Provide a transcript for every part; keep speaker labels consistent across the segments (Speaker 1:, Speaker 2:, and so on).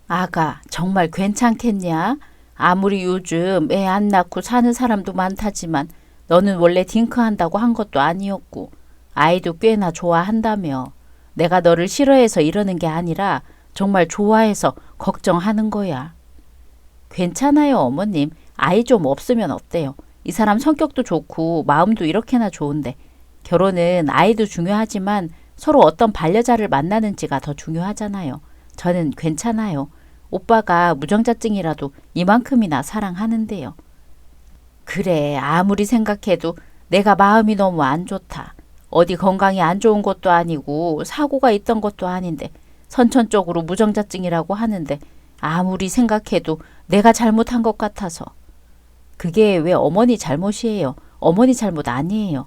Speaker 1: 아가, 정말 괜찮겠냐? 아무리 요즘 애 안 낳고 사는 사람도 많다지만 너는 원래 딩크한다고 한 것도 아니었고 아이도 꽤나 좋아한다며. 내가 너를 싫어해서 이러는 게 아니라 정말 좋아해서 걱정하는 거야. 괜찮아요, 어머님. 아이 좀 없으면 어때요? 이 사람 성격도 좋고 마음도 이렇게나 좋은데 결혼은 아이도 중요하지만 서로 어떤 반려자를 만나는지가 더 중요하잖아요. 저는 괜찮아요. 오빠가 무정자증이라도 이만큼이나 사랑하는데요. 그래, 아무리 생각해도 내가 마음이 너무 안 좋다. 어디 건강이 안 좋은 것도 아니고 사고가 있던 것도 아닌데 선천적으로 무정자증이라고 하는데 아무리 생각해도 내가 잘못한 것 같아서. 그게 왜 어머니 잘못이에요? 어머니 잘못 아니에요.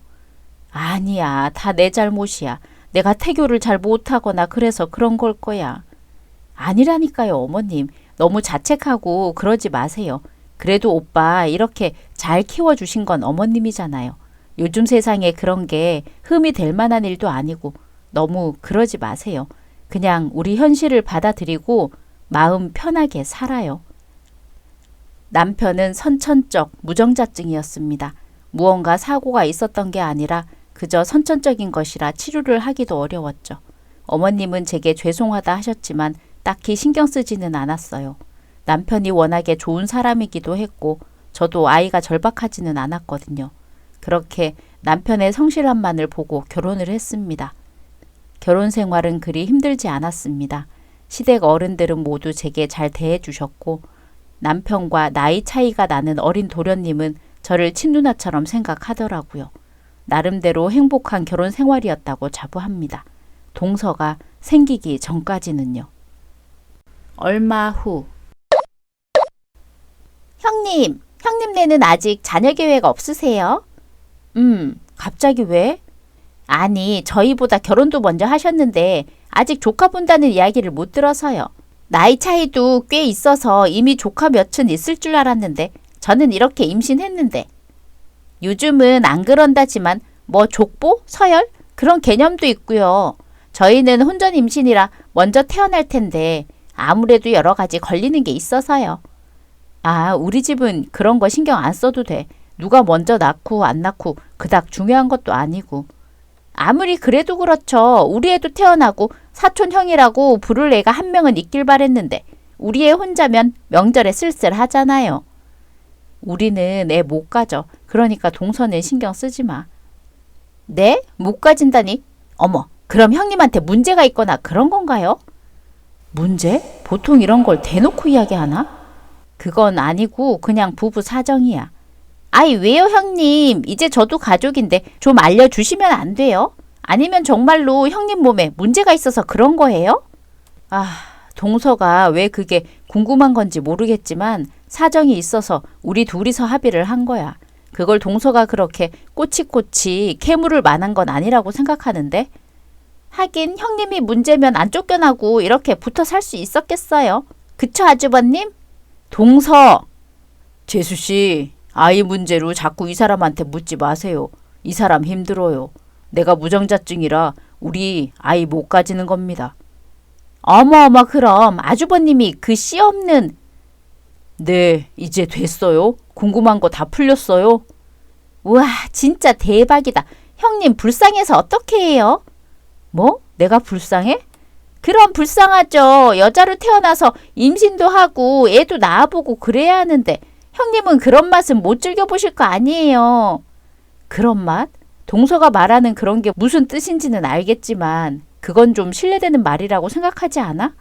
Speaker 1: 아니야, 다 내 잘못이야. 내가 태교를 잘 못하거나 그래서 그런 걸 거야. 아니라니까요, 어머님. 너무 자책하고 그러지 마세요. 그래도 오빠 이렇게 잘 키워주신 건 어머님이잖아요. 요즘 세상에 그런 게 흠이 될 만한 일도 아니고 너무 그러지 마세요. 그냥 우리 현실을 받아들이고 마음 편하게 살아요. 남편은 선천적 무정자증이었습니다. 무언가 사고가 있었던 게 아니라 그저 선천적인 것이라 치료를 하기도 어려웠죠. 어머님은 제게 죄송하다 하셨지만 딱히 신경 쓰지는 않았어요. 남편이 워낙에 좋은 사람이기도 했고 저도 아이가 절박하지는 않았거든요. 그렇게 남편의 성실함만을 보고 결혼을 했습니다. 결혼 생활은 그리 힘들지 않았습니다. 시댁 어른들은 모두 제게 잘 대해주셨고 남편과 나이 차이가 나는 어린 도련님은 저를 친누나처럼 생각하더라고요. 나름대로 행복한 결혼 생활이었다고 자부합니다. 동서가 생기기 전까지는요. 얼마 후. 형님네는 아직 자녀 계획 없으세요? 갑자기 왜? 아니, 저희보다 결혼도 먼저 하셨는데 아직 조카 본다는 이야기를 못 들어서요. 나이 차이도 꽤 있어서 이미 조카 몇은 있을 줄 알았는데 저는 이렇게 임신했는데. 요즘은 안 그런다지만 뭐 족보? 서열? 그런 개념도 있고요. 저희는 혼전 임신이라 먼저 태어날 텐데 아무래도 여러 가지 걸리는 게 있어서요. 아, 우리 집은 그런 거 신경 안 써도 돼. 누가 먼저 낳고 안 낳고 그닥 중요한 것도 아니고. 아무리 그래도 그렇죠. 우리 애도 태어나고 사촌 형이라고 부를 애가 한 명은 있길 바랬는데 우리 애 혼자면 명절에 쓸쓸하잖아요. 우리는 애 못 가져. 그러니까 동서는 신경 쓰지 마. 네? 못 가진다니? 어머, 그럼 형님한테 문제가 있거나 그런 건가요? 문제? 보통 이런 걸 대놓고 이야기하나? 그건 아니고 그냥 부부 사정이야. 아이, 왜요, 형님? 이제 저도 가족인데 좀 알려주시면 안 돼요? 아니면 정말로 형님 몸에 문제가 있어서 그런 거예요? 아, 동서가 왜 그게 궁금한 건지 모르겠지만 사정이 있어서 우리 둘이서 합의를 한 거야. 그걸 동서가 그렇게 꼬치꼬치 캐물을 만한 건 아니라고 생각하는데. 하긴 형님이 문제면 안 쫓겨나고 이렇게 붙어 살 수 있었겠어요. 그쵸, 아주버님? 동서! 재수씨, 아이 문제로 자꾸 이 사람한테 묻지 마세요. 이 사람 힘들어요. 내가 무정자증이라 우리 아이 못 가지는 겁니다. 어머, 그럼 아주버님이 그 씨 없는. 네, 이제 됐어요. 궁금한 거 다 풀렸어요. 우와, 진짜 대박이다. 형님 불쌍해서 어떻게 해요? 뭐? 내가 불쌍해? 그럼 불쌍하죠. 여자로 태어나서 임신도 하고 애도 낳아보고 그래야 하는데 형님은 그런 맛은 못 즐겨보실 거 아니에요. 그런 맛? 동서가 말하는 그런 게 무슨 뜻인지는 알겠지만 그건 좀 실례되는 말이라고 생각하지 않아?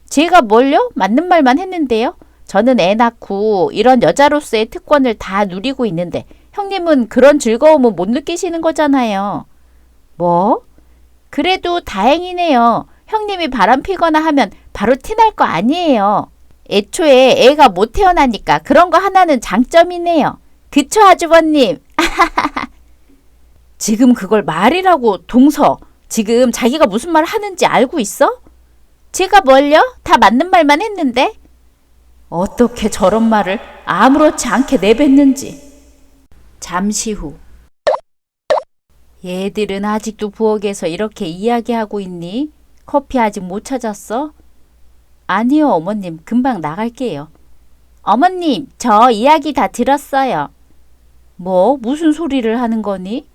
Speaker 1: 제가 뭘요? 맞는 말만 했는데요. 저는 애 낳고 이런 여자로서의 특권을 다 누리고 있는데 형님은 그런 즐거움은 못 느끼시는 거잖아요. 뭐? 그래도 다행이네요. 형님이 바람 피거나 하면 바로 티날 거 아니에요. 애초에 애가 못 태어나니까 그런 거 하나는 장점이네요. 그쵸, 아주버님? 지금 그걸 말이라고, 동서. 지금 자기가 무슨 말 하는지 알고 있어? 제가 뭘요? 다 맞는 말만 했는데. 어떻게 저런 말을 아무렇지 않게 내뱉는지. 잠시 후. 얘들은 아직도 부엌에서 이렇게 이야기하고 있니? 커피 아직 못 찾았어? 아니요, 어머님. 금방 나갈게요. 어머님, 저 이야기 다 들었어요. 뭐? 무슨 소리를 하는 거니?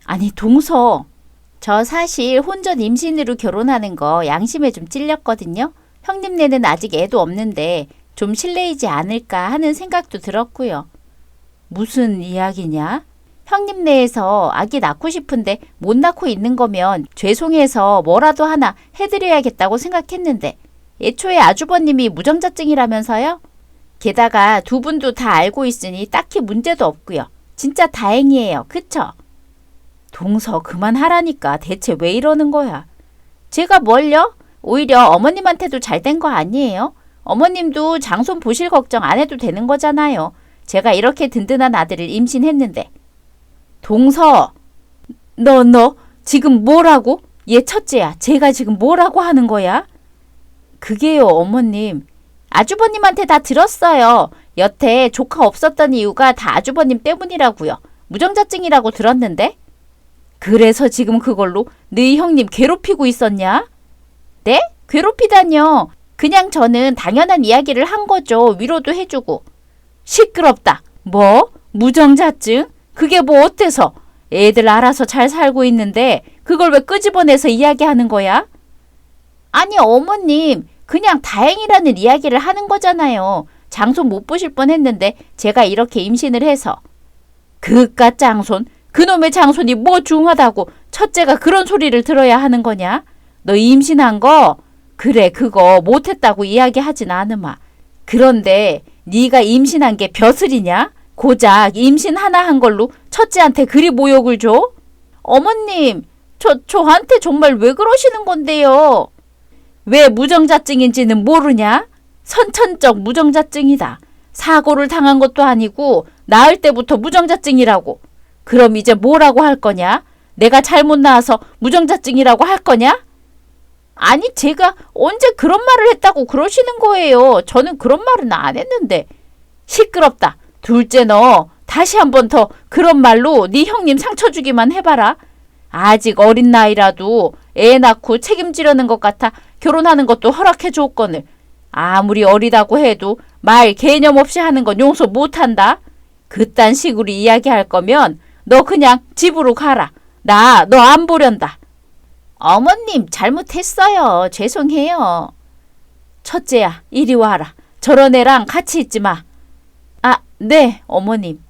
Speaker 1: 아니, 동서. 저 사실 혼전 임신으로 결혼하는 거 양심에 좀 찔렸거든요. 형님네는 아직 애도 없는데 좀 실례이지 않을까 하는 생각도 들었고요. 무슨 이야기냐? 형님네에서 아기 낳고 싶은데 못 낳고 있는 거면 죄송해서 뭐라도 하나 해드려야겠다고 생각했는데 애초에 아주버님이 무정자증이라면서요? 게다가 두 분도 다 알고 있으니 딱히 문제도 없고요. 진짜 다행이에요. 그쵸? 동서 그만하라니까 대체 왜 이러는 거야? 제가 뭘요? 오히려 어머님한테도 잘 된 거 아니에요? 어머님도 장손 보실 걱정 안 해도 되는 거잖아요. 제가 이렇게 든든한 아들을 임신했는데. 동서, 너 지금 뭐라고? 얘 첫째야. 제가 지금 뭐라고 하는 거야? 그게요, 어머님. 아주버님한테 다 들었어요. 여태 조카 없었던 이유가 다 아주버님 때문이라고요. 무정자증이라고 들었는데. 그래서 지금 그걸로 너희 형님 괴롭히고 있었냐? 네? 괴롭히다뇨. 그냥 저는 당연한 이야기를 한 거죠. 위로도 해주고. 시끄럽다. 뭐? 무정자증? 그게 뭐 어때서? 애들 알아서 잘 살고 있는데 그걸 왜 끄집어내서 이야기하는 거야? 아니 어머님, 그냥 다행이라는 이야기를 하는 거잖아요. 장손 못 보실 뻔했는데 제가 이렇게 임신을 해서. 그깟 장손? 그놈의 장손이 뭐 중하다고 첫째가 그런 소리를 들어야 하는 거냐? 너 임신한 거? 그래, 그거 못했다고 이야기하진 않으마. 그런데 네가 임신한 게 벼슬이냐? 고작 임신 하나 한 걸로 첫째한테 그리 모욕을 줘? 어머님, 저한테 정말 왜 그러시는 건데요? 왜 무정자증인지는 모르냐? 선천적 무정자증이다. 사고를 당한 것도 아니고 낳을 때부터 무정자증이라고. 그럼 이제 뭐라고 할 거냐? 내가 잘못 낳아서 무정자증이라고 할 거냐? 아니, 제가 언제 그런 말을 했다고 그러시는 거예요. 저는 그런 말은 안 했는데. 시끄럽다. 둘째 너 다시 한 번 더 그런 말로 네 형님 상처 주기만 해봐라. 아직 어린 나이라도 애 낳고 책임지려는 것 같아 결혼하는 것도 허락해 줬거늘. 아무리 어리다고 해도 말 개념 없이 하는 건 용서 못한다. 그딴 식으로 이야기할 거면 너 그냥 집으로 가라. 나 너 안 보련다. 어머님, 잘못했어요. 죄송해요. 첫째야, 이리 와라. 저런 애랑 같이 있지 마. 아, 네, 어머님.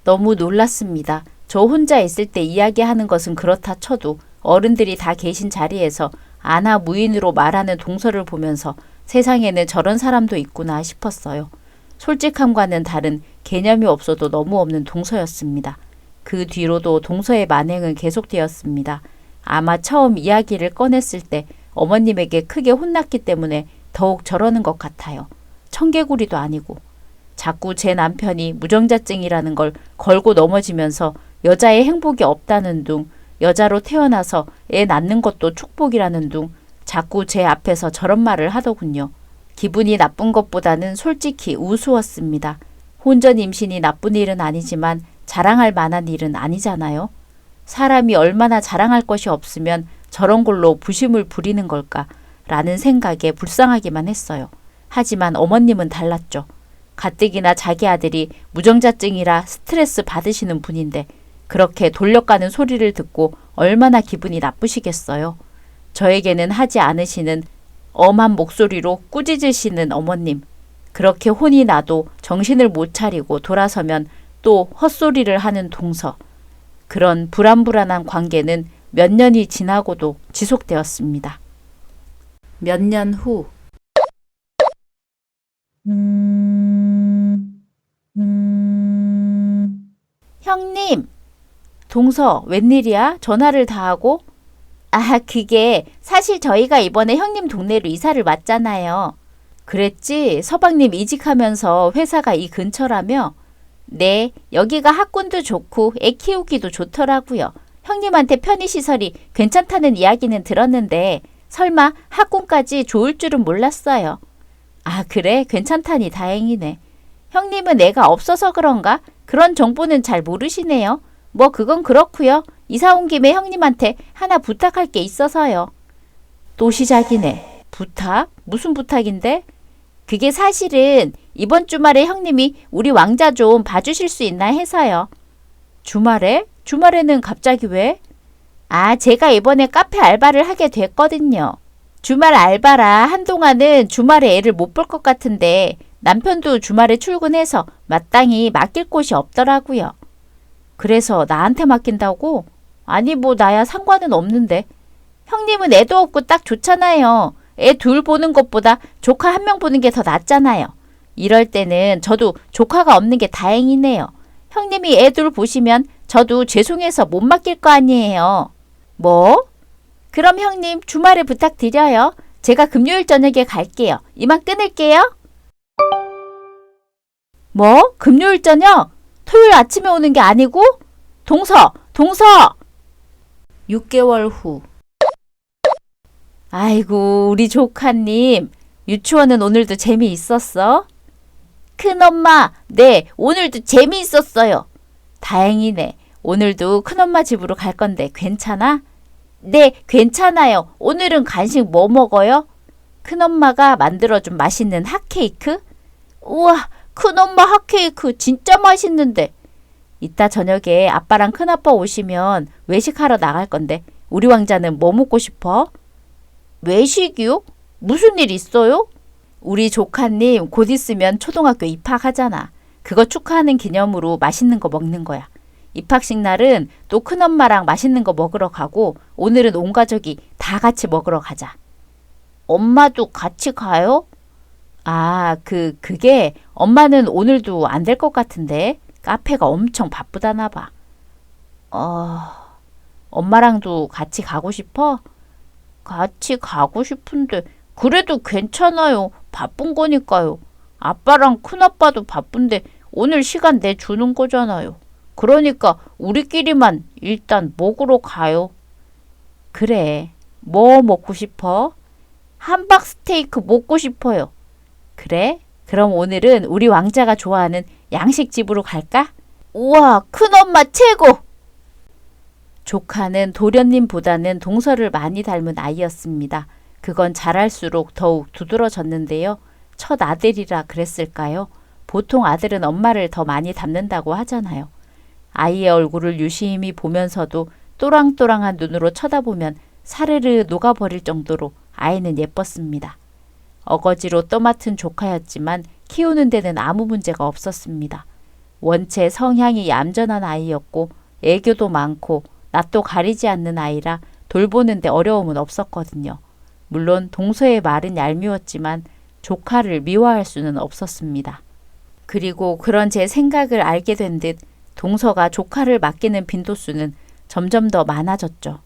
Speaker 1: 너무 놀랐습니다. 저 혼자 있을 때 이야기하는 것은 그렇다 쳐도 어른들이 다 계신 자리에서 아나 무인으로 말하는 동서를 보면서 세상에는 저런 사람도 있구나 싶었어요. 솔직함과는 다른 개념이 없어도 너무 없는 동서였습니다. 그 뒤로도 동서의 만행은 계속되었습니다. 아마 처음 이야기를 꺼냈을 때 어머님에게 크게 혼났기 때문에 더욱 저러는 것 같아요. 청개구리도 아니고. 자꾸 제 남편이 무정자증이라는 걸 걸고 넘어지면서 여자의 행복이 없다는 둥, 여자로 태어나서 애 낳는 것도 축복이라는 둥, 자꾸 제 앞에서 저런 말을 하더군요. 기분이 나쁜 것보다는 솔직히 우스웠습니다. 혼전 임신이 나쁜 일은 아니지만 자랑할 만한 일은 아니잖아요. 사람이 얼마나 자랑할 것이 없으면 저런 걸로 부심을 부리는 걸까 라는 생각에 불쌍하기만 했어요. 하지만 어머님은 달랐죠. 가뜩이나 자기 아들이 무정자증이라 스트레스 받으시는 분인데 그렇게 돌려가는 소리를 듣고 얼마나 기분이 나쁘시겠어요. 저에게는 하지 않으시는 엄한 목소리로 꾸짖으시는 어머님. 그렇게 혼이 나도 정신을 못 차리고 돌아서면 또 헛소리를 하는 동서. 그런 불안불안한 관계는 몇 년이 지나고도 지속되었습니다. 몇 년 후. 형님! 동서, 웬일이야? 전화를 다 하고? 아, 그게 사실 저희가 이번에 형님 동네로 이사를 왔잖아요. 그랬지? 서방님 이직하면서 회사가 이 근처라며? 네, 여기가 학군도 좋고 애 키우기도 좋더라고요. 형님한테 편의시설이 괜찮다는 이야기는 들었는데 설마 학군까지 좋을 줄은 몰랐어요. 아, 그래? 괜찮다니 다행이네. 형님은 애가 없어서 그런가? 그런 정보는 잘 모르시네요. 뭐 그건 그렇고요. 이사 온 김에 형님한테 하나 부탁할 게 있어서요. 또 시작이네. 부탁? 무슨 부탁인데? 그게 사실은 이번 주말에 형님이 우리 왕자 좀 봐주실 수 있나 해서요. 주말에? 주말에는 갑자기 왜? 아, 제가 이번에 카페 알바를 하게 됐거든요. 주말 알바라 한동안은 주말에 애를 못 볼 것 같은데 남편도 주말에 출근해서 마땅히 맡길 곳이 없더라고요. 그래서 나한테 맡긴다고? 아니 뭐 나야 상관은 없는데. 형님은 애도 없고 딱 좋잖아요. 애 둘 보는 것보다 조카 한 명 보는 게 더 낫잖아요. 이럴 때는 저도 조카가 없는 게 다행이네요. 형님이 애 둘 보시면 저도 죄송해서 못 맡길 거 아니에요. 뭐? 그럼 형님 주말에 부탁드려요. 제가 금요일 저녁에 갈게요. 이만 끊을게요. 뭐? 금요일 저녁? 토요일 아침에 오는 게 아니고? 동서! 6개월 후. 아이고 우리 조카님 유치원은 오늘도 재미있었어? 큰엄마 네 오늘도 재미있었어요. 다행이네. 오늘도 큰엄마 집으로 갈 건데 괜찮아? 네 괜찮아요. 오늘은 간식 뭐 먹어요? 큰엄마가 만들어준 맛있는 핫케이크? 우와 큰엄마 핫케이크 진짜 맛있는데. 이따 저녁에 아빠랑 큰아빠 오시면 외식하러 나갈 건데 우리 왕자는 뭐 먹고 싶어? 외식이요? 무슨 일 있어요? 우리 조카님 곧 있으면 초등학교 입학하잖아. 그거 축하하는 기념으로 맛있는 거 먹는 거야. 입학식 날은 또 큰엄마랑 맛있는 거 먹으러 가고 오늘은 온 가족이 다 같이 먹으러 가자. 엄마도 같이 가요? 아, 그게 엄마는 오늘도 안 될 것 같은데 카페가 엄청 바쁘다나 봐. 엄마랑도 같이 가고 싶어? 같이 가고 싶은데 그래도 괜찮아요. 바쁜 거니까요. 아빠랑 큰아빠도 바쁜데 오늘 시간 내주는 거잖아요. 그러니까 우리끼리만 일단 먹으러 가요. 그래. 뭐 먹고 싶어? 함박 스테이크 먹고 싶어요. 그래? 그럼 오늘은 우리 왕자가 좋아하는 양식집으로 갈까? 우와, 큰엄마 최고! 조카는 도련님보다는 동서를 많이 닮은 아이였습니다. 그건 자랄수록 더욱 두드러졌는데요. 첫 아들이라 그랬을까요? 보통 아들은 엄마를 더 많이 닮는다고 하잖아요. 아이의 얼굴을 유심히 보면서도 또랑또랑한 눈으로 쳐다보면 사르르 녹아버릴 정도로 아이는 예뻤습니다. 어거지로 떠맡은 조카였지만 키우는 데는 아무 문제가 없었습니다. 원체 성향이 얌전한 아이였고 애교도 많고 낯도 가리지 않는 아이라 돌보는데 어려움은 없었거든요. 물론 동서의 말은 얄미웠지만 조카를 미워할 수는 없었습니다. 그리고 그런 제 생각을 알게 된 듯 동서가 조카를 맡기는 빈도수는 점점 더 많아졌죠.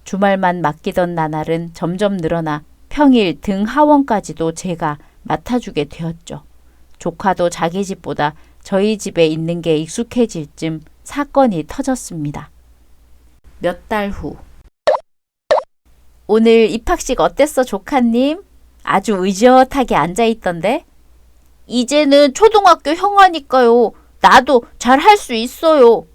Speaker 1: 주말만 맡기던 나날은 점점 늘어나 평일 등 하원까지도 제가 맡아주게 되었죠. 조카도 자기 집보다 저희 집에 있는 게 익숙해질 쯤 사건이 터졌습니다. 몇 달 후. 오늘 입학식 어땠어, 조카님? 아주 의젓하게 앉아있던데? 이제는 초등학교 형아니까요. 나도 잘 할 수 있어요.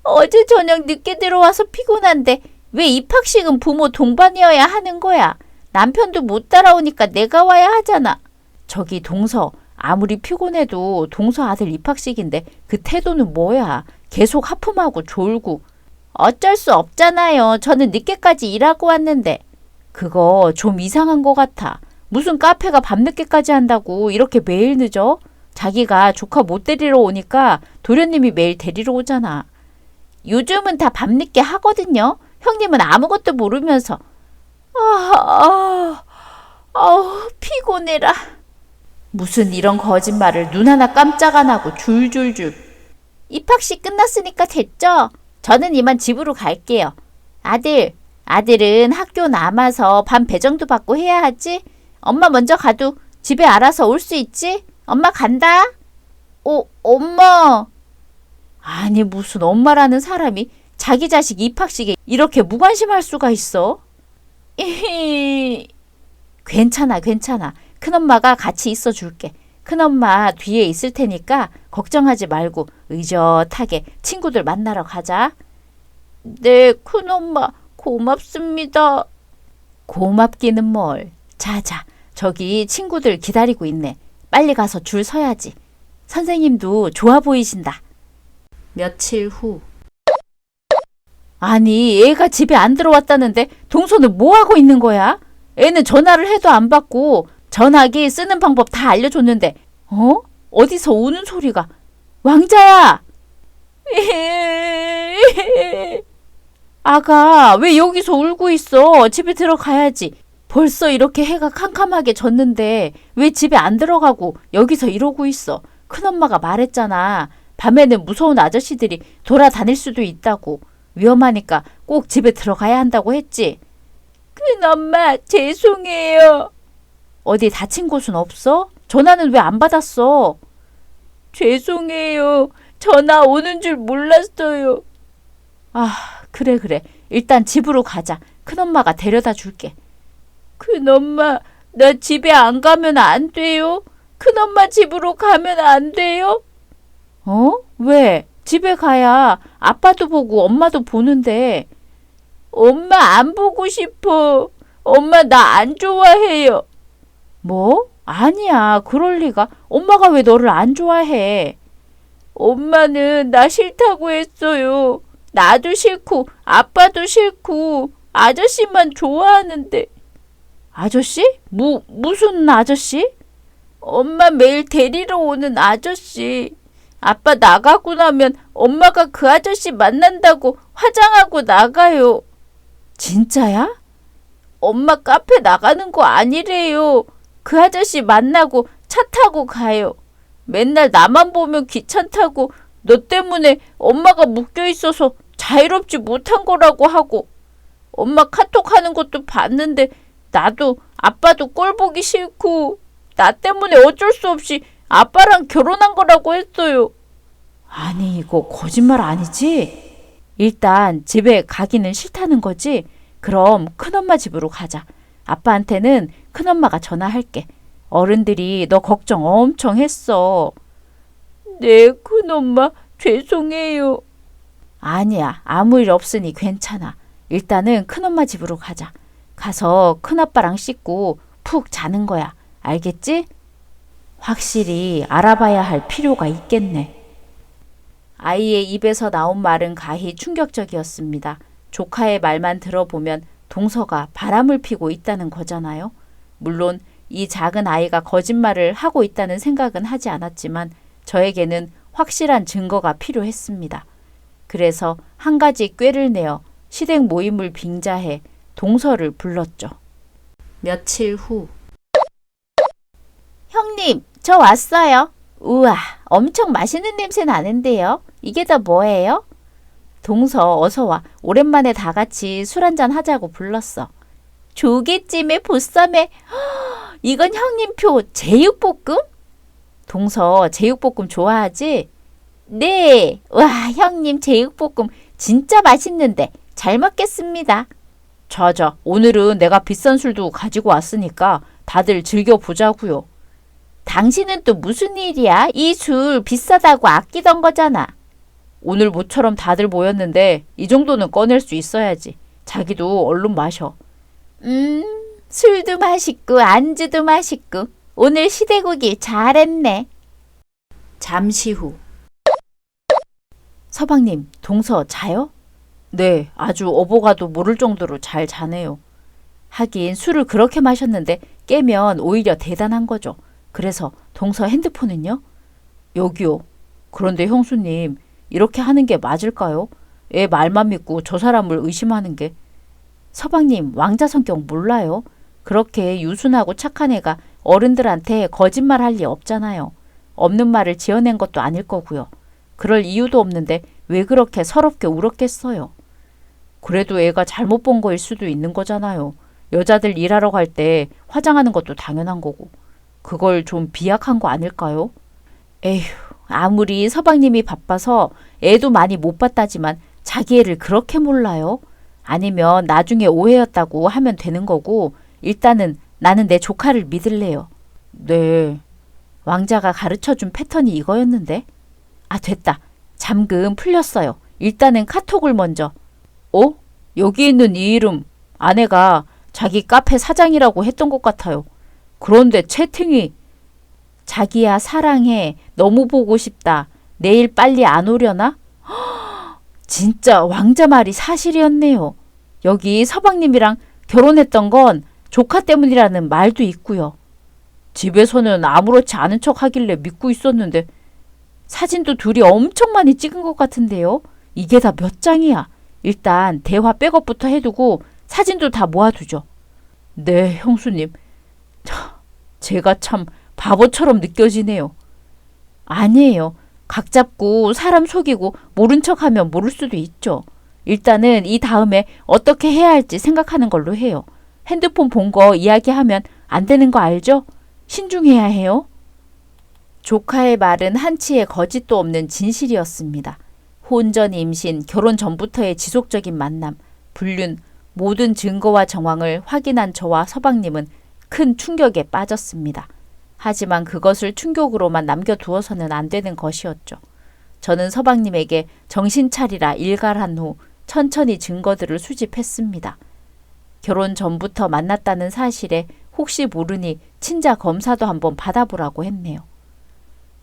Speaker 1: 어제 저녁 늦게 들어와서 피곤한데 왜 입학식은 부모 동반이어야 하는 거야? 남편도 못 따라오니까 내가 와야 하잖아. 저기 동서, 아무리 피곤해도 동서 아들 입학식인데 그 태도는 뭐야? 계속 하품하고 졸고. 어쩔 수 없잖아요. 저는 늦게까지 일하고 왔는데. 그거 좀 이상한 것 같아. 무슨 카페가 밤늦게까지 한다고 이렇게 매일 늦어? 자기가 조카 못 데리러 오니까 도련님이 매일 데리러 오잖아. 요즘은 다 밤늦게 하거든요. 형님은 아무것도 모르면서. 피곤해라. 무슨 이런 거짓말을 눈 하나 깜짝 안 하고 줄줄줄. 입학식 끝났으니까 됐죠? 저는 이만 집으로 갈게요. 아들은 학교 남아서 밤 배정도 받고 해야 하지? 엄마 먼저 가도 집에 알아서 올 수 있지? 엄마 간다. 엄마. 아니 무슨 엄마라는 사람이 자기 자식 입학식에 이렇게 무관심할 수가 있어? 괜찮아. 큰엄마가 같이 있어 줄게. 큰엄마 뒤에 있을 테니까 걱정하지 말고 의젓하게 친구들 만나러 가자. 네, 큰엄마 고맙습니다. 고맙기는 뭘. 자자, 저기 친구들 기다리고 있네. 빨리 가서 줄 서야지. 선생님도 좋아 보이신다. 며칠 후. 아니, 애가 집에 안 들어왔다는데 동서는 뭐 하고 있는 거야? 애는 전화를 해도 안 받고 전화기 쓰는 방법 다 알려줬는데 어디서 우는 소리가. 왕자야! 아가, 왜 여기서 울고 있어? 집에 들어가야지. 벌써 이렇게 해가 캄캄하게 졌는데 왜 집에 안 들어가고 여기서 이러고 있어? 큰엄마가 말했잖아. 밤에는 무서운 아저씨들이 돌아다닐 수도 있다고. 위험하니까 꼭 집에 들어가야 한다고 했지. 큰엄마, 죄송해요. 어디 다친 곳은 없어? 전화는 왜 안 받았어? 죄송해요. 전화 오는 줄 몰랐어요. 아, 그래. 일단 집으로 가자. 큰엄마가 데려다 줄게. 큰엄마, 나 집에 안 가면 안 돼요? 큰엄마 집으로 가면 안 돼요? 왜? 집에 가야 아빠도 보고 엄마도 보는데. 엄마 안 보고 싶어. 엄마 나 안 좋아해요. 뭐? 아니야. 그럴 리가. 엄마가 왜 너를 안 좋아해? 엄마는 나 싫다고 했어요. 나도 싫고 아빠도 싫고 아저씨만 좋아하는데. 아저씨? 무슨 아저씨? 엄마 매일 데리러 오는 아저씨. 아빠 나가고 나면 엄마가 그 아저씨 만난다고 화장하고 나가요. 진짜야? 엄마 카페 나가는 거 아니래요. 그 아저씨 만나고 차 타고 가요. 맨날 나만 보면 귀찮다고 너 때문에 엄마가 묶여 있어서 자유롭지 못한 거라고 하고. 엄마 카톡 하는 것도 봤는데 나도 아빠도 꼴 보기 싫고 나 때문에 어쩔 수 없이 아빠랑 결혼한 거라고 했어요. 아니, 이거 거짓말 아니지? 일단 집에 가기는 싫다는 거지? 그럼 큰엄마 집으로 가자. 아빠한테는 큰엄마가 전화할게. 어른들이 너 걱정 엄청 했어. 네, 큰엄마, 죄송해요. 아니야, 아무 일 없으니 괜찮아. 일단은 큰엄마 집으로 가자. 가서 큰아빠랑 씻고 푹 자는 거야. 알겠지? 확실히 알아봐야 할 필요가 있겠네. 아이의 입에서 나온 말은 가히 충격적이었습니다. 조카의 말만 들어보면 동서가 바람을 피고 있다는 거잖아요. 물론 이 작은 아이가 거짓말을 하고 있다는 생각은 하지 않았지만 저에게는 확실한 증거가 필요했습니다. 그래서 한 가지 꾀를 내어 시댁 모임을 빙자해 동서를 불렀죠. 며칠 후. 형님, 저 왔어요. 우와, 엄청 맛있는 냄새 나는데요. 이게 다 뭐예요? 동서, 어서 와. 오랜만에 다 같이 술 한잔 하자고 불렀어. 조개찜에 보쌈에 이건 형님표 제육볶음? 동서, 제육볶음 좋아하지? 네. 와, 형님 제육볶음 진짜 맛있는데 잘 먹겠습니다. 자자, 오늘은 내가 비싼 술도 가지고 왔으니까 다들 즐겨보자고요. 당신은 또 무슨 일이야? 이 술 비싸다고 아끼던 거잖아. 오늘 모처럼 다들 모였는데 이 정도는 꺼낼 수 있어야지. 자기도 얼른 마셔. 술도 맛있고 안주도 맛있고 오늘 시대국이 잘했네. 잠시 후. 서방님, 동서 자요? 네, 아주 어보가도 모를 정도로 잘 자네요. 하긴 술을 그렇게 마셨는데 깨면 오히려 대단한 거죠. 그래서 동서 핸드폰은요? 여기요. 그런데 형수님, 이렇게 하는 게 맞을까요? 애 말만 믿고 저 사람을 의심하는 게. 서방님, 왕자 성격 몰라요? 그렇게 유순하고 착한 애가 어른들한테 거짓말할 리 없잖아요. 없는 말을 지어낸 것도 아닐 거고요. 그럴 이유도 없는데 왜 그렇게 서럽게 울었겠어요? 그래도 애가 잘못 본 거일 수도 있는 거잖아요. 여자들 일하러 갈 때 화장하는 것도 당연한 거고. 그걸 좀 비약한 거 아닐까요? 에휴, 아무리 서방님이 바빠서 애도 많이 못 봤다지만 자기 애를 그렇게 몰라요? 아니면 나중에 오해였다고 하면 되는 거고 일단은 나는 내 조카를 믿을래요. 네. 왕자가 가르쳐준 패턴이 이거였는데. 아, 됐다. 잠금 풀렸어요. 일단은 카톡을 먼저. 여기 있는 이 이름. 아내가 자기 카페 사장이라고 했던 것 같아요. 그런데 채팅이 자기야 사랑해. 너무 보고 싶다. 내일 빨리 안 오려나? 진짜 왕자 말이 사실이었네요. 여기 서방님이랑 결혼했던 건 조카 때문이라는 말도 있고요. 집에서는 아무렇지 않은 척 하길래 믿고 있었는데 사진도 둘이 엄청 많이 찍은 것 같은데요. 이게 다 몇 장이야. 일단 대화 백업부터 해두고 사진도 다 모아두죠. 네, 형수님. 제가 참 바보처럼 느껴지네요. 아니에요. 각 잡고 사람 속이고 모른 척하면 모를 수도 있죠. 일단은 이 다음에 어떻게 해야 할지 생각하는 걸로 해요. 핸드폰 본 거 이야기하면 안 되는 거 알죠? 신중해야 해요. 조카의 말은 한치의 거짓도 없는 진실이었습니다. 혼전 임신, 결혼 전부터의 지속적인 만남, 불륜, 모든 증거와 정황을 확인한 저와 서방님은 큰 충격에 빠졌습니다. 하지만 그것을 충격으로만 남겨두어서는 안 되는 것이었죠. 저는 서방님에게 정신 차리라 일갈한 후 천천히 증거들을 수집했습니다. 결혼 전부터 만났다는 사실에 혹시 모르니 친자 검사도 한번 받아보라고 했네요.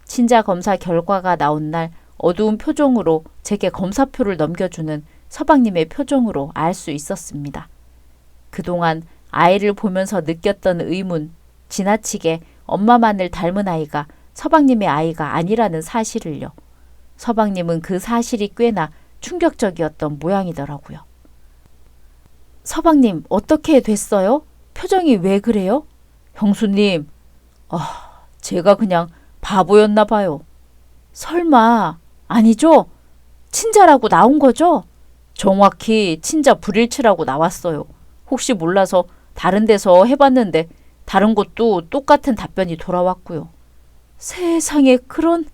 Speaker 1: 친자 검사 결과가 나온 날 어두운 표정으로 제게 검사표를 넘겨주는 서방님의 표정으로 알 수 있었습니다. 그동안 아이를 보면서 느꼈던 의문, 지나치게 엄마만을 닮은 아이가 서방님의 아이가 아니라는 사실을요. 서방님은 그 사실이 꽤나 충격적이었던 모양이더라고요. 서방님, 어떻게 됐어요? 표정이 왜 그래요? 형수님, 제가 그냥 바보였나 봐요. 설마, 아니죠? 친자라고 나온 거죠? 정확히 친자 불일치라고 나왔어요. 혹시 몰라서 다른 데서 해봤는데 다른 곳도 똑같은 답변이 돌아왔고요. 세상에 그런...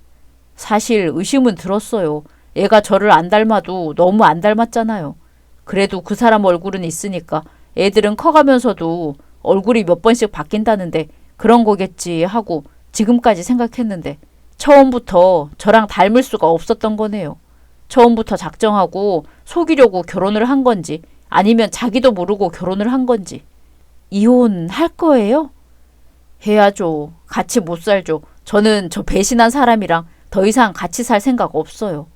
Speaker 1: 사실 의심은 들었어요. 애가 저를 안 닮아도 너무 안 닮았잖아요. 그래도 그 사람 얼굴은 있으니까 애들은 커가면서도 얼굴이 몇 번씩 바뀐다는데 그런 거겠지 하고 지금까지 생각했는데 처음부터 저랑 닮을 수가 없었던 거네요. 처음부터 작정하고 속이려고 결혼을 한 건지 아니면 자기도 모르고 결혼을 한 건지. 이혼할 거예요? 해야죠. 같이 못 살죠. 저는 저 배신한 사람이랑 더 이상 같이 살 생각 없어요.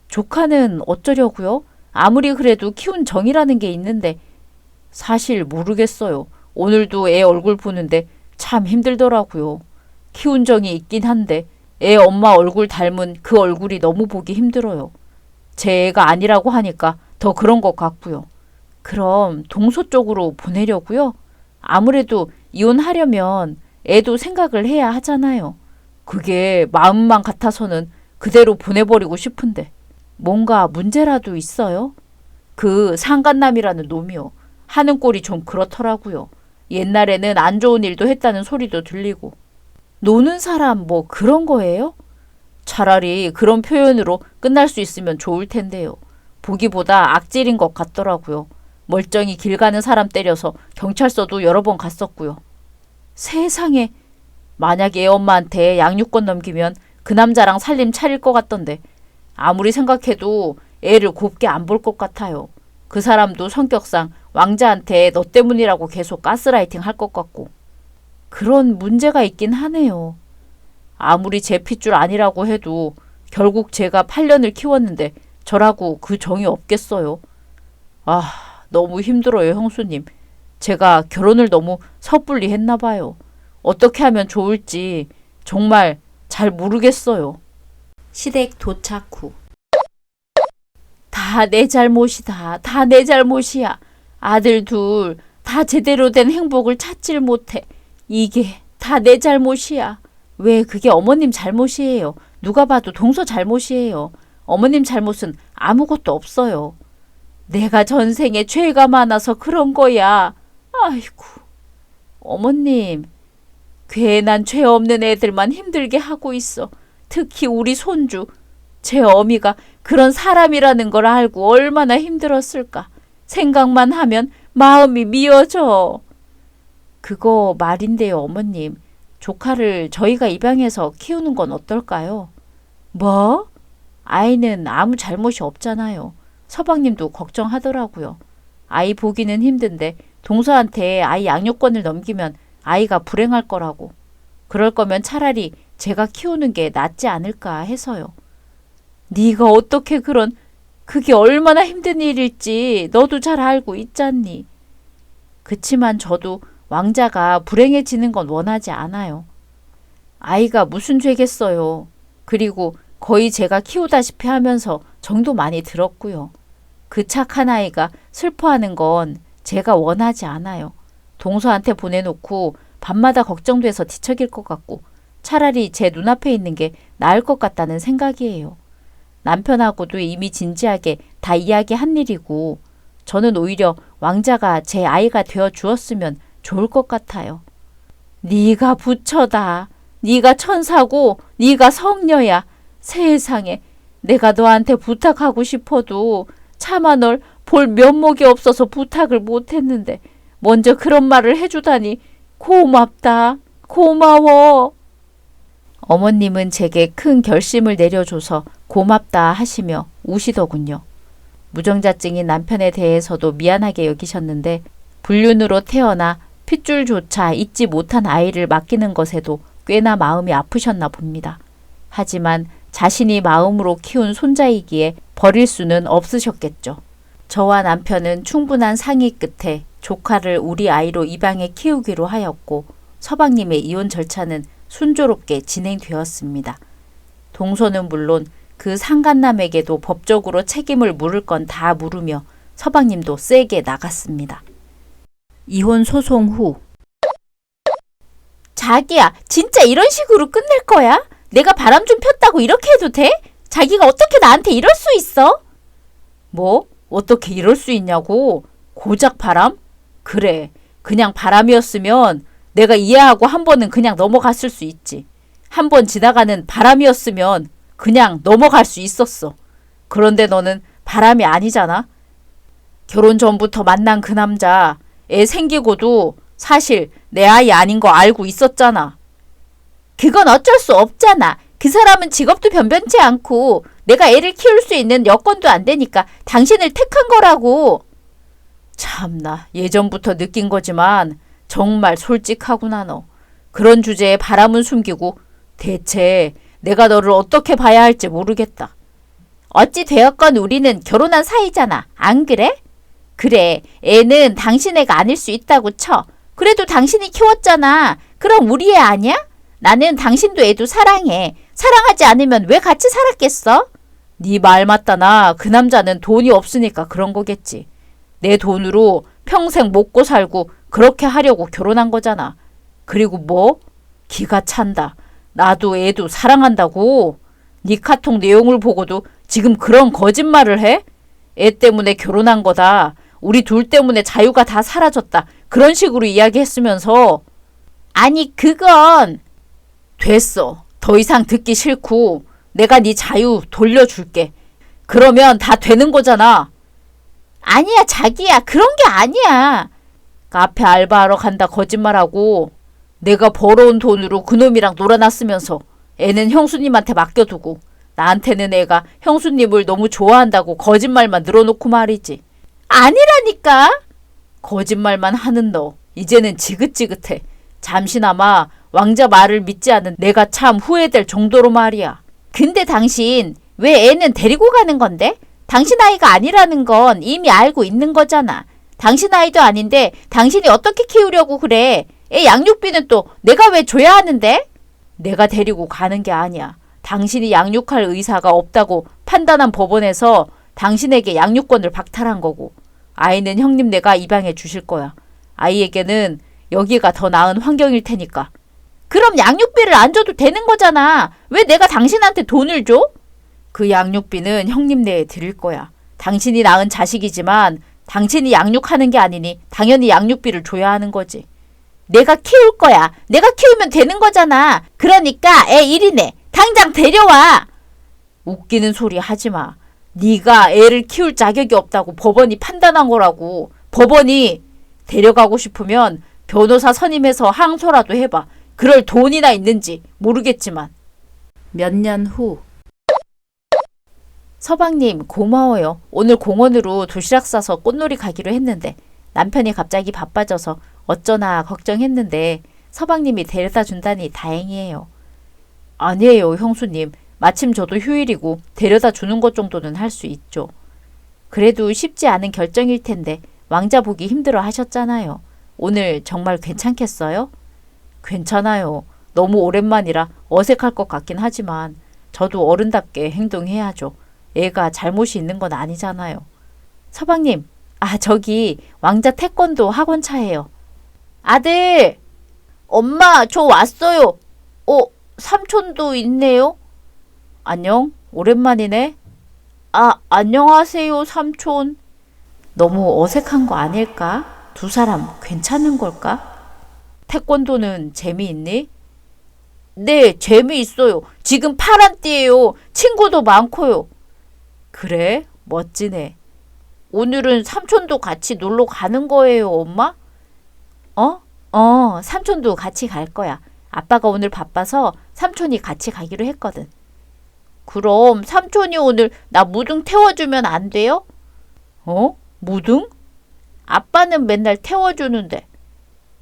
Speaker 1: 조카는 어쩌려고요? 아무리 그래도 키운 정이라는 게 있는데 사실 모르겠어요. 오늘도 애 얼굴 보는데 참 힘들더라고요. 키운 정이 있긴 한데 애 엄마 얼굴 닮은 그 얼굴이 너무 보기 힘들어요. 제 애가 아니라고 하니까 더 그런 것 같고요. 그럼 동서 쪽으로 보내려고요? 아무래도 이혼하려면 애도 생각을 해야 하잖아요. 그게 마음만 같아서는 그대로 보내버리고 싶은데 뭔가 문제라도 있어요? 그 상간남이라는 놈이요. 하는 꼴이 좀 그렇더라고요. 옛날에는 안 좋은 일도 했다는 소리도 들리고. 노는 사람 뭐 그런 거예요? 차라리 그런 표현으로 끝날 수 있으면 좋을 텐데요. 보기보다 악질인 것 같더라고요. 멀쩡히 길 가는 사람 때려서 경찰서도 여러 번 갔었고요. 세상에, 만약에 애 엄마한테 양육권 넘기면 그 남자랑 살림 차릴 것 같던데 아무리 생각해도 애를 곱게 안 볼 것 같아요. 그 사람도 성격상 왕자한테 너 때문이라고 계속 가스라이팅 할 것 같고. 그런 문제가 있긴 하네요. 아무리 제 핏줄 아니라고 해도 결국 제가 8년을 키웠는데 저라고 그 정이 없겠어요. 너무 힘들어요, 형수님. 제가 결혼을 너무 섣불리 했나 봐요. 어떻게 하면 좋을지 정말 잘 모르겠어요. 시댁 도착 후. 다 내 잘못이다. 다 내 잘못이야. 아들 둘 다 제대로 된 행복을 찾질 못해. 이게 다 내 잘못이야. 왜 그게 어머님 잘못이에요. 누가 봐도 동서 잘못이에요. 어머님 잘못은 아무것도 없어요. 내가 전생에 죄가 많아서 그런 거야. 아이고. 어머님, 괜한 죄 없는 애들만 힘들게 하고 있어. 특히 우리 손주. 제 어미가 그런 사람이라는 걸 알고 얼마나 힘들었을까. 생각만 하면 마음이 미어져. 그거 말인데요, 어머님. 조카를 저희가 입양해서 키우는 건 어떨까요? 뭐? 아이는 아무 잘못이 없잖아요. 서방님도 걱정하더라고요. 아이 보기는 힘든데 동서한테 아이 양육권을 넘기면 아이가 불행할 거라고. 그럴 거면 차라리 제가 키우는 게 낫지 않을까 해서요. 네가 어떻게 그게 얼마나 힘든 일일지 너도 잘 알고 있잖니. 그치만 저도 왕자가 불행해지는 건 원하지 않아요. 아이가 무슨 죄겠어요. 그리고 거의 제가 키우다시피 하면서 정도 많이 들었고요. 그 착한 아이가 슬퍼하는 건 제가 원하지 않아요. 동서한테 보내놓고 밤마다 걱정돼서 뒤척일 것 같고 차라리 제 눈앞에 있는 게 나을 것 같다는 생각이에요. 남편하고도 이미 진지하게 다 이야기한 일이고 저는 오히려 왕자가 제 아이가 되어 주었으면 좋을 것 같아요. 네가 부처다. 네가 천사고 네가 성녀야. 세상에 내가 너한테 부탁하고 싶어도 차마 널 볼 면목이 없어서 부탁을 못했는데 먼저 그런 말을 해주다니 고맙다. 고마워. 어머님은 제게 큰 결심을 내려줘서 고맙다 하시며 우시더군요. 무정자증인 남편에 대해서도 미안하게 여기셨는데 불륜으로 태어나 핏줄조차 잊지 못한 아이를 맡기는 것에도 꽤나 마음이 아프셨나 봅니다. 하지만 자신이 마음으로 키운 손자이기에 버릴 수는 없으셨겠죠. 저와 남편은 충분한 상의 끝에 조카를 우리 아이로 입양해 키우기로 하였고 서방님의 이혼 절차는 순조롭게 진행되었습니다. 동서는 물론 그 상간남에게도 법적으로 책임을 물을 건 다 물으며 서방님도 세게 나갔습니다. 이혼 소송 후 자기야, 진짜 이런 식으로 끝낼 거야? 내가 바람 좀 폈다고 이렇게 해도 돼? 자기가 어떻게 나한테 이럴 수 있어? 뭐? 어떻게 이럴 수 있냐고? 고작 바람? 그래, 그냥 바람이었으면 내가 이해하고 한 번은 그냥 넘어갔을 수 있지. 한 번 지나가는 바람이었으면 그냥 넘어갈 수 있었어. 그런데 너는 바람이 아니잖아. 결혼 전부터 만난 그 남자, 애 생기고도 사실 내 아이 아닌 거 알고 있었잖아. 그건 어쩔 수 없잖아. 그 사람은 직업도 변변치 않고 내가 애를 키울 수 있는 여건도 안 되니까 당신을 택한 거라고. 참나, 예전부터 느낀 거지만 정말 솔직하구나 너. 그런 주제에 바람은 숨기고 대체 내가 너를 어떻게 봐야 할지 모르겠다. 어찌 되었건 우리는 결혼한 사이잖아. 안 그래? 그래, 애는 당신 애가 아닐 수 있다고 쳐. 그래도 당신이 키웠잖아. 그럼 우리 애 아니야? 나는 당신도 애도 사랑해. 사랑하지 않으면 왜 같이 살았겠어? 네 말 맞다. 나 그 남자는 돈이 없으니까 그런 거겠지. 내 돈으로 평생 먹고 살고 그렇게 하려고 결혼한 거잖아. 그리고 뭐? 기가 찬다. 나도 애도 사랑한다고? 네 카톡 내용을 보고도 지금 그런 거짓말을 해? 애 때문에 결혼한 거다. 우리 둘 때문에 자유가 다 사라졌다. 그런 식으로 이야기했으면서. 아니 그건. 됐어. 더 이상 듣기 싫고 내가 네 자유 돌려줄게. 그러면 다 되는 거잖아. 아니야 자기야, 그런 게 아니야. 카페 알바하러 간다 거짓말하고 내가 벌어온 돈으로 그놈이랑 놀아놨으면서 애는 형수님한테 맡겨두고 나한테는 애가 형수님을 너무 좋아한다고 거짓말만 늘어놓고 말이지. 아니라니까. 거짓말만 하는 너 이제는 지긋지긋해. 잠시나마 왕자 말을 믿지 않은 내가 참 후회될 정도로 말이야. 근데 당신 왜 애는 데리고 가는 건데? 당신 아이가 아니라는 건 이미 알고 있는 거잖아. 당신 아이도 아닌데 당신이 어떻게 키우려고 그래? 애 양육비는 또 내가 왜 줘야 하는데? 내가 데리고 가는 게 아니야. 당신이 양육할 의사가 없다고 판단한 법원에서 당신에게 양육권을 박탈한 거고 아이는 형님네가 입양해 주실 거야. 아이에게는 여기가 더 나은 환경일 테니까. 그럼 양육비를 안 줘도 되는 거잖아. 왜 내가 당신한테 돈을 줘? 그 양육비는 형님네에 드릴 거야. 당신이 낳은 자식이지만 당신이 양육하는 게 아니니 당연히 양육비를 줘야 하는 거지. 내가 키울 거야. 내가 키우면 되는 거잖아. 그러니까 애 1이네. 당장 데려와. 웃기는 소리 하지 마. 네가 애를 키울 자격이 없다고 법원이 판단한 거라고. 법원이 데려가고 싶으면 변호사 선임해서 항소라도 해봐. 그럴 돈이나 있는지 모르겠지만. 몇 년 후. 서방님 고마워요. 오늘 공원으로 도시락 싸서 꽃놀이 가기로 했는데 남편이 갑자기 바빠져서 어쩌나 걱정했는데 서방님이 데려다 준다니 다행이에요. 아니에요, 형수님. 마침 저도 휴일이고 데려다 주는 것 정도는 할 수 있죠. 그래도 쉽지 않은 결정일 텐데 왕자 보기 힘들어 하셨잖아요. 오늘 정말 괜찮겠어요? 괜찮아요. 너무 오랜만이라 어색할 것 같긴 하지만 저도 어른답게 행동해야죠. 애가 잘못이 있는 건 아니잖아요. 서방님, 저기 왕자 태권도 학원차예요. 아들! 엄마, 저 왔어요. 삼촌도 있네요. 안녕, 오랜만이네. 안녕하세요, 삼촌. 너무 어색한 거 아닐까? 두 사람 괜찮은 걸까? 태권도는 재미있니? 네, 재미있어요. 지금 파란띠예요. 친구도 많고요. 그래? 멋지네. 오늘은 삼촌도 같이 놀러 가는 거예요, 엄마? 삼촌도 같이 갈 거야. 아빠가 오늘 바빠서 삼촌이 같이 가기로 했거든. 그럼 삼촌이 오늘 나 무등 태워주면 안 돼요? 무등? 아빠는 맨날 태워주는데.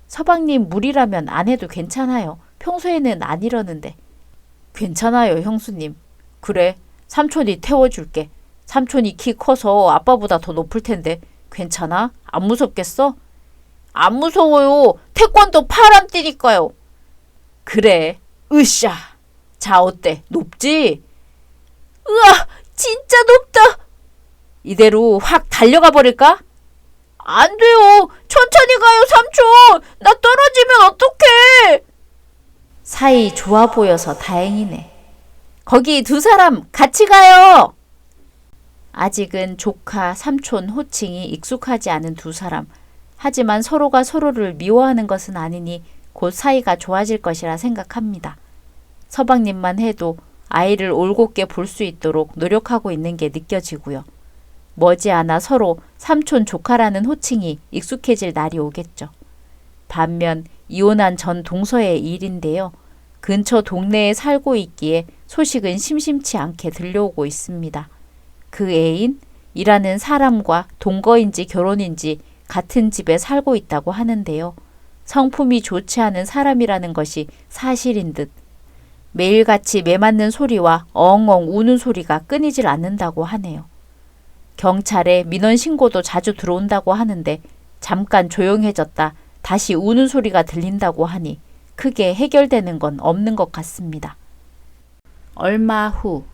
Speaker 1: 서방님 무리라면 안 해도 괜찮아요. 평소에는 안 이러는데. 괜찮아요, 형수님. 그래, 삼촌이 태워줄게. 삼촌이 키 커서 아빠보다 더 높을 텐데 괜찮아? 안 무섭겠어? 안 무서워요. 태권도 파란띠니까요. 그래, 으쌰. 자, 어때? 높지? 으아, 진짜 높다. 이대로 확 달려가 버릴까? 안 돼요. 천천히 가요, 삼촌. 나 떨어지면 어떡해. 사이 좋아 보여서 다행이네. 거기 두 사람 같이 가요. 아직은 조카, 삼촌 호칭이 익숙하지 않은 두 사람. 하지만 서로가 서로를 미워하는 것은 아니니 곧 사이가 좋아질 것이라 생각합니다. 서방님만 해도 아이를 올곧게 볼 수 있도록 노력하고 있는 게 느껴지고요. 머지않아 서로 삼촌 조카라는 호칭이 익숙해질 날이 오겠죠. 반면 이혼한 전 동서의 일인데요. 근처 동네에 살고 있기에 소식은 심심치 않게 들려오고 있습니다. 그 애인, 일하는 사람과 동거인지 결혼인지 같은 집에 살고 있다고 하는데요. 성품이 좋지 않은 사람이라는 것이 사실인 듯 매일같이 매맞는 소리와 엉엉 우는 소리가 끊이질 않는다고 하네요. 경찰에 민원 신고도 자주 들어온다고 하는데 잠깐 조용해졌다 다시 우는 소리가 들린다고 하니 크게 해결되는 건 없는 것 같습니다. 얼마 후.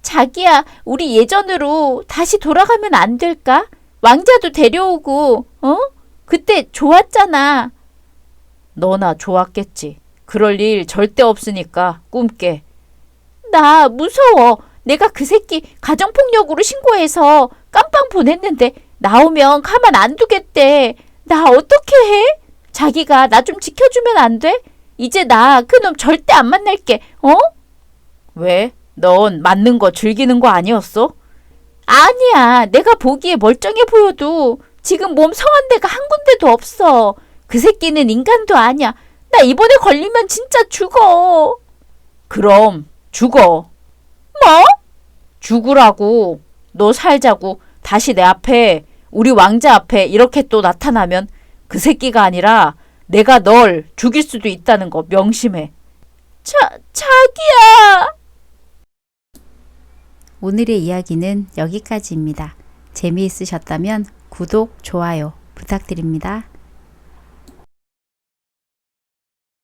Speaker 1: 자기야, 우리 예전으로 다시 돌아가면 안 될까? 왕자도 데려오고, 그때 좋았잖아. 너나 좋았겠지. 그럴 일 절대 없으니까 꿈 깨. 나 무서워. 내가 그 새끼 가정폭력으로 신고해서 깜빵 보냈는데 나오면 가만 안 두겠대. 나 어떻게 해? 자기가 나 좀 지켜주면 안 돼? 이제 나 그놈 절대 안 만날게. 왜? 넌 맞는 거 즐기는 거 아니었어? 아니야. 내가 보기에 멀쩡해 보여도 지금 몸 성한 데가 한 군데도 없어. 그 새끼는 인간도 아니야. 나 이번에 걸리면 진짜 죽어. 그럼 죽어. 뭐? 죽으라고. 너 살자고 다시 내 앞에, 우리 왕자 앞에 이렇게 또 나타나면 그 새끼가 아니라 내가 널 죽일 수도 있다는 거 명심해. 자기야. 오늘의 이야기는 여기까지입니다. 재미있으셨다면 구독, 좋아요 부탁드립니다.